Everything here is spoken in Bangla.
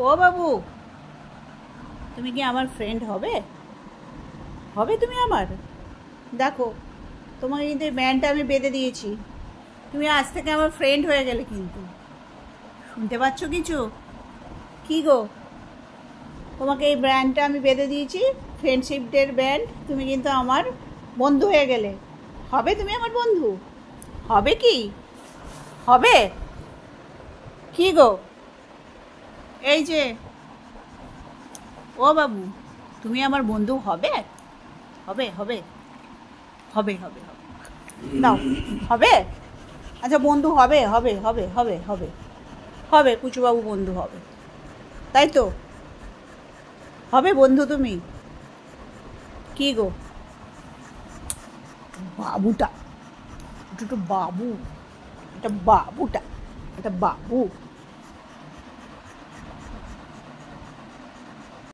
ও বাবু, তুমি কি আমার ফ্রেন্ড হবে? হবে তুমি আমার? দেখো, তোমাকে কিন্তু এই ব্যান্ডটা আমি বেঁধে দিয়েছি। তুমি আজ থেকে আমার ফ্রেন্ড হয়ে গেলে কিন্তু। শুনতে পাচ্ছ কিছু? কি গো, তোমাকে এই ব্যান্ডটা আমি বেঁধে দিয়েছি, ফ্রেন্ডশিপের ব্যান্ড। তুমি কিন্তু আমার বন্ধু হয়ে গেলে। হবে তুমি আমার বন্ধু? হবে কি? হবে? কি গো, এই যে, ও বাবু, তুমি আমার বন্ধু হবে? হবে হবে হবে হবে হবে দাও, হবে? আচ্ছা, বন্ধু হবে হবে হবে হবে হবে হবে, কুচুবাবু বন্ধু হবে, তাই তো? হবে বন্ধু তুমি? কি গো, বাবুটা, এটা তো বাবু, এটা বাবুটা, এটা বাবু।